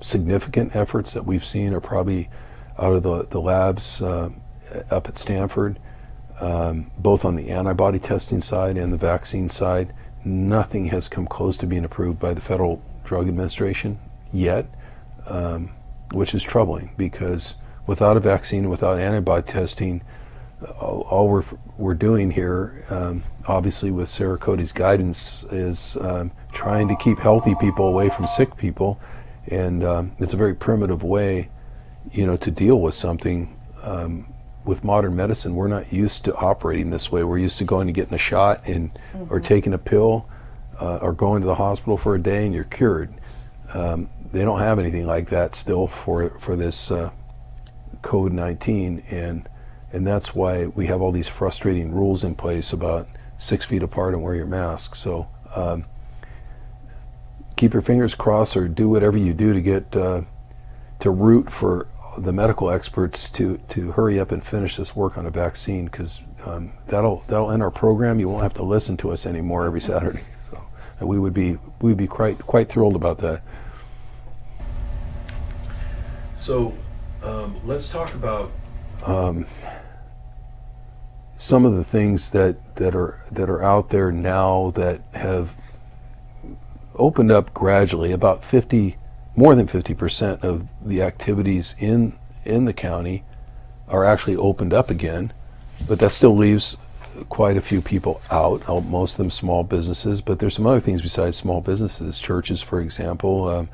significant efforts that we've seen are probably out of the labs up at Stanford, both on the antibody testing side and the vaccine side. Nothing has come close to being approved by the Federal Drug Administration yet, which is troubling, because without a vaccine, without antibody testing, all we're doing here, obviously with Sarah Cody's guidance, is trying to keep healthy people away from sick people, and it's a very primitive way, to deal with something. With modern medicine, we're not used to operating this way. We're used to going to getting a shot or taking a pill, or going to the hospital for a day and you're cured. They don't have anything like that still for this COVID-19, and that's why we have all these frustrating rules in place about 6 feet apart and wear your mask. So keep your fingers crossed, or do whatever you do to get to root for the medical experts to hurry up and finish this work on a vaccine, because that'll end our program. You won't have to listen to us anymore every Saturday. So we'd be quite thrilled about that. So let's talk about some of the things that are out there now that have opened up gradually. About more than 50% of the activities in the county are actually opened up again, but that still leaves quite a few people out, most of them small businesses, but there's some other things besides small businesses. Churches, for example.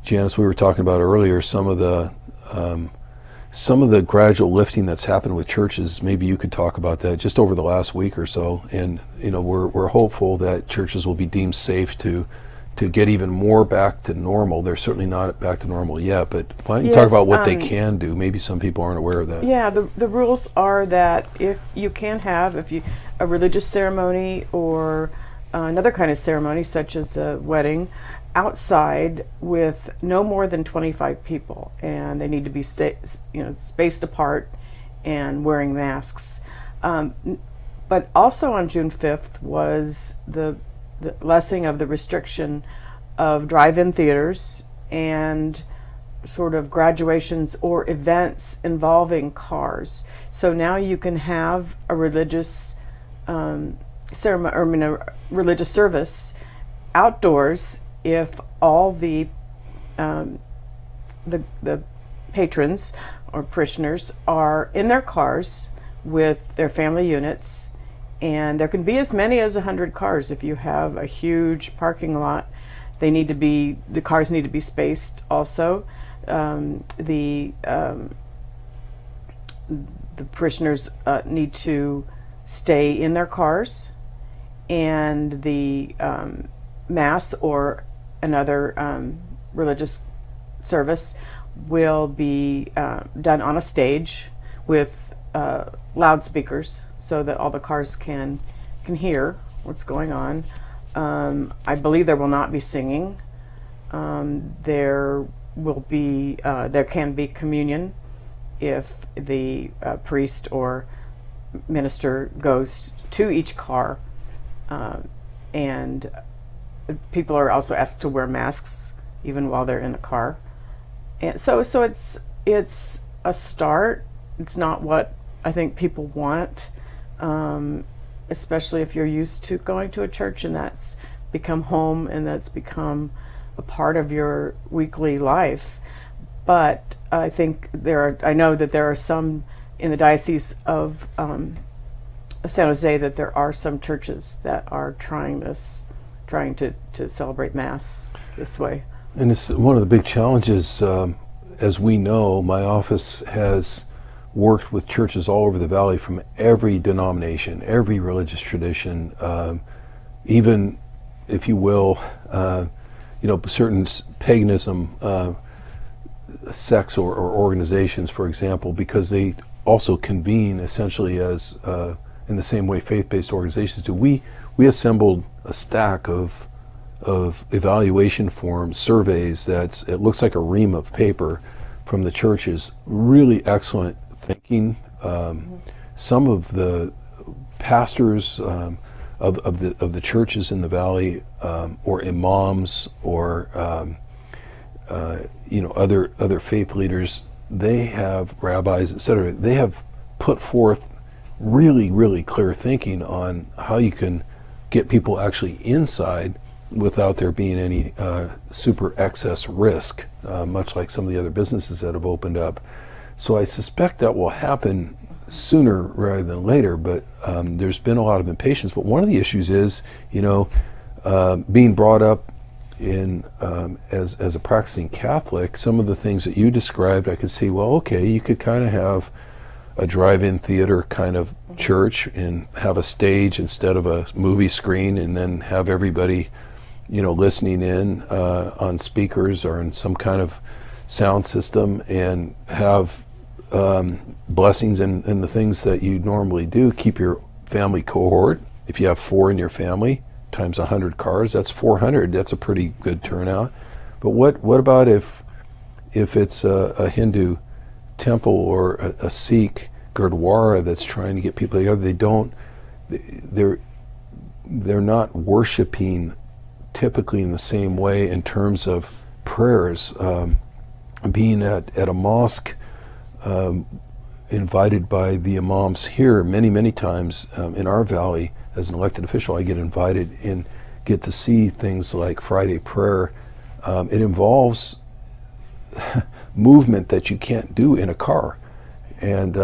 Janice, we were talking about earlier some of the gradual lifting that's happened with churches. Maybe you could talk about that just over the last week or so, and we're hopeful that churches will be deemed safe to to get even more back to normal. They're certainly not back to normal yet, but why don't you talk about what they can do? Maybe some people aren't aware of that.
Yeah, the rules are that if you a religious ceremony or another kind of ceremony, such as a wedding, outside with no more than 25 people, and they need to be spaced apart and wearing masks. But also on June 5th was the lessening of the restriction of drive-in theaters and sort of graduations or events involving cars. So now you can have a religious ceremony, a religious service outdoors if all the patrons or parishioners are in their cars with their family units. And there can be as many as 100 cars. If you have a huge parking lot, the cars need to be spaced also. The parishioners need to stay in their cars, and the Mass or another religious service will be done on a stage with loudspeakers, so that all the cars can hear what's going on. I believe there will not be singing. There can be communion if the priest or minister goes to each car, and people are also asked to wear masks even while they're in the car. And so it's a start. It's not what I think people want, especially if you're used to going to a church and that's become home and that's become a part of your weekly life. But I think I know that there are some in the Diocese of San Jose, that there are some churches that are trying to celebrate Mass this way.
And it's one of the big challenges. As we know, my office has worked with churches all over the valley from every denomination, every religious tradition, even, if you will, certain paganism sects or organizations, for example, because they also convene essentially as in the same way faith-based organizations do. We assembled a stack of evaluation forms, surveys it looks like a ream of paper from the churches. Really excellent thinking. Some of the pastors of the churches in the valley, or imams, or other faith leaders, they have rabbis, etc. They have put forth really, really clear thinking on how you can get people actually inside without there being any super excess risk, much like some of the other businesses that have opened up. So I suspect that will happen sooner rather than later, but there's been a lot of impatience. But one of the issues is, being brought up in as a practicing Catholic, some of the things that you described, I could see, well, okay, you could kind of have a drive-in theater kind of church and have a stage instead of a movie screen, and then have everybody, listening in on speakers or in some kind of sound system, and have blessings and the things that you normally do. Keep your family cohort. If you have 4 in your family, times 100 cars, that's 400. That's a pretty good turnout. But what about if it's a Hindu temple or a Sikh Gurdwara that's trying to get people together? They're not worshiping typically in the same way in terms of prayers. Being at a mosque, invited by the imams here many times in our valley. As an elected official, I get invited and get to see things like Friday prayer. It involves movement that you can't do in a car, and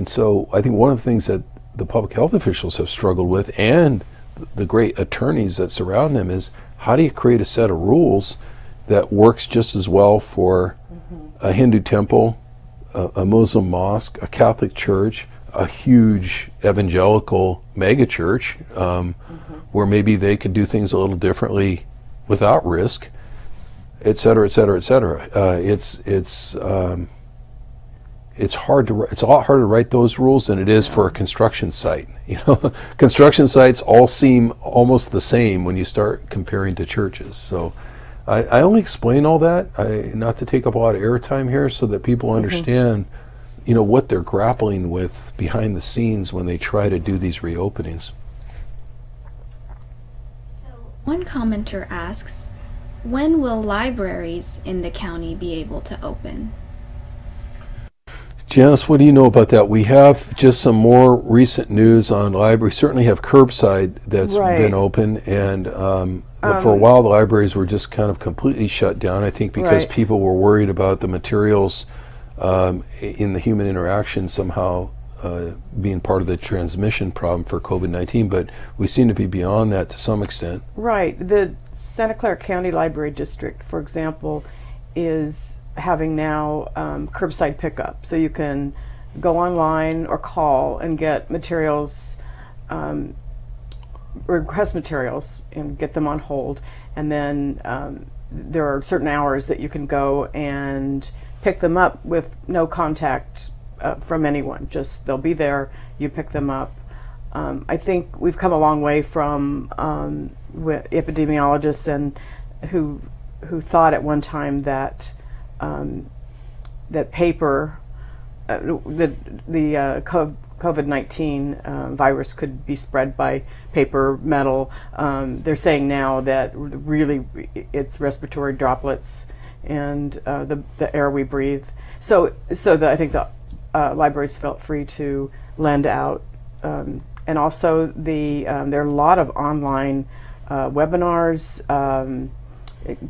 so I think one of the things that the public health officials have struggled with, and the great attorneys that surround them, is how do you create a set of rules that works just as well for a Hindu temple, a Muslim mosque, a Catholic church, a huge evangelical mega church, where maybe they could do things a little differently without risk, et cetera, et cetera, et cetera. It's a lot harder to write those rules than it is for a construction site. Construction sites all seem almost the same when you start comparing to churches. So I only explain all that, not to take up a lot of airtime here, so that people understand, what they're grappling with behind the scenes when they try to do these reopenings.
So, one commenter asks, when will libraries in the county be able to open?
Janice, what do you know about that? We have just some more recent news on libraries. Certainly have curbside that's been open, and for a while the libraries were just kind of completely shut down, I think, because people were worried about the materials in the human interaction somehow being part of the transmission problem for COVID-19, but we seem to be beyond that to some extent.
Right. The Santa Clara County Library District, for example, is having now curbside pickup. So you can go online or call and get materials, request materials and get them on hold. And then there are certain hours that you can go and pick them up with no contact from anyone. Just they'll be there, you pick them up. I think we've come a long way from epidemiologists and who thought at one time that that paper, the COVID-19 virus could be spread by paper, metal. They're saying now that really it's respiratory droplets and the air we breathe. So I think the libraries felt free to lend out, and also there are a lot of online webinars.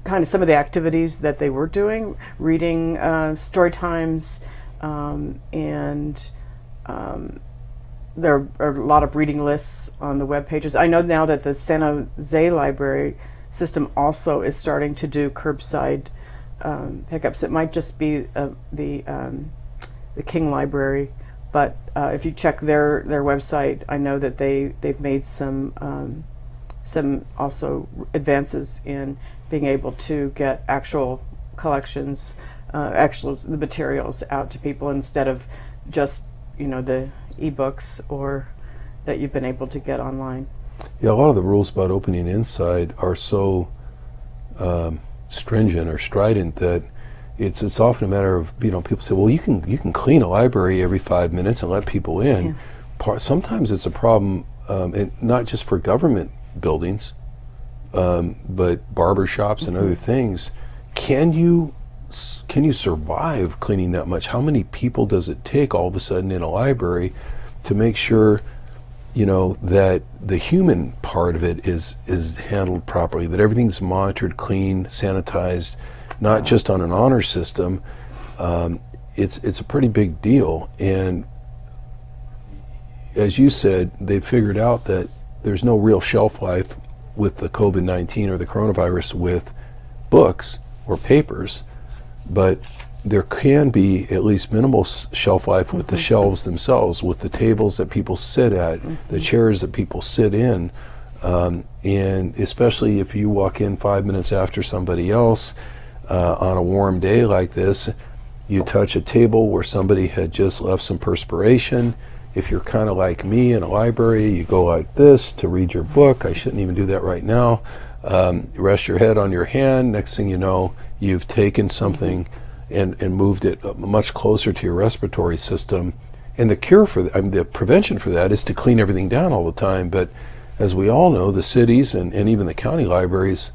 Kind of some of the activities that they were doing, reading story times, and there are a lot of reading lists on the web pages. I know now that the San Jose Library system also is starting to do curbside pickups. It might just be the King Library, but if you check their website, I know that they've made some also advances in being able to get actual collections, the materials out to people instead of just the e-books or that you've been able to get online.
Yeah, a lot of the rules about opening inside are so stringent or strident that it's often a matter of people say, well, you can clean a library every 5 minutes and let people in. Yeah. Sometimes it's a problem, and not just for government buildings, but barber shops and other things. Can you survive cleaning that much? How many people does it take all of a sudden in a library to make sure that the human part of it is handled properly, that everything's monitored, cleaned, sanitized, not just on an honor system? It's a pretty big deal, and as you said, they figured out that there's no real shelf life with the COVID-19 or the coronavirus with books or papers, but there can be at least minimal shelf life with the shelves themselves, with the tables that people sit at, the chairs that people sit in, and especially if you walk in 5 minutes after somebody else on a warm day like this, you touch a table where somebody had just left some perspiration. If you're kind of like me in a library, you go like this to read your book. I shouldn't even do that right now. You rest your head on your hand. Next thing you know, you've taken something and moved it much closer to your respiratory system. And the cure for that, the prevention for that, is to clean everything down all the time. But as we all know, the cities and even the county libraries,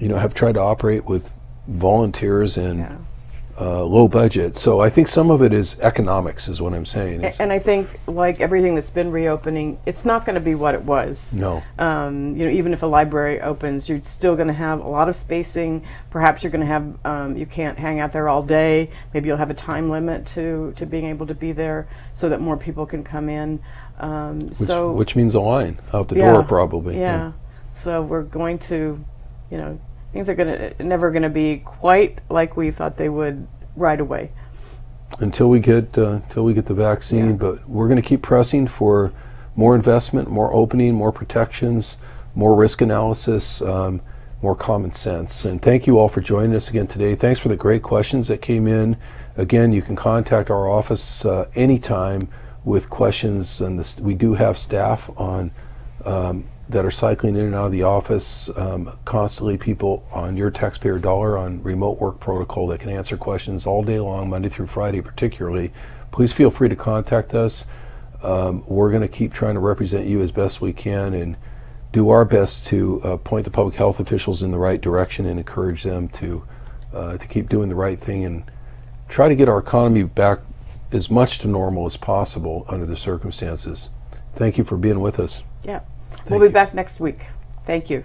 have tried to operate with volunteers and low budget. So I think some of it is economics, is what I'm saying.
And I think, like everything that's been reopening, it's not going to be what it was.
No.
Even if a library opens, you're still going to have a lot of spacing. Perhaps you're going to have, you can't hang out there all day. Maybe you'll have a time limit to being able to be there so that more people can come in.
Which means a line out the door, probably.
Yeah. So we're going to, things are never going to be quite like we thought they would right away.
Until we get the vaccine, but we're going to keep pressing for more investment, more opening, more protections, more risk analysis. more common sense. And thank you all for joining us again today. Thanks for the great questions that came in. Again, you can contact our office anytime with questions, and we do have staff on that are cycling in and out of the office constantly, people on your taxpayer dollar on remote work protocol that can answer questions all day long, Monday through Friday particularly. Please feel free to contact us. We're going to keep trying to represent you as best we can and do our best to point the public health officials in the right direction and encourage them to keep doing the right thing and try to get our economy back as much to normal as possible under the circumstances. Thank you for being with us.
Yeah.
Thank
We'll be
you.
back next week. Thank you.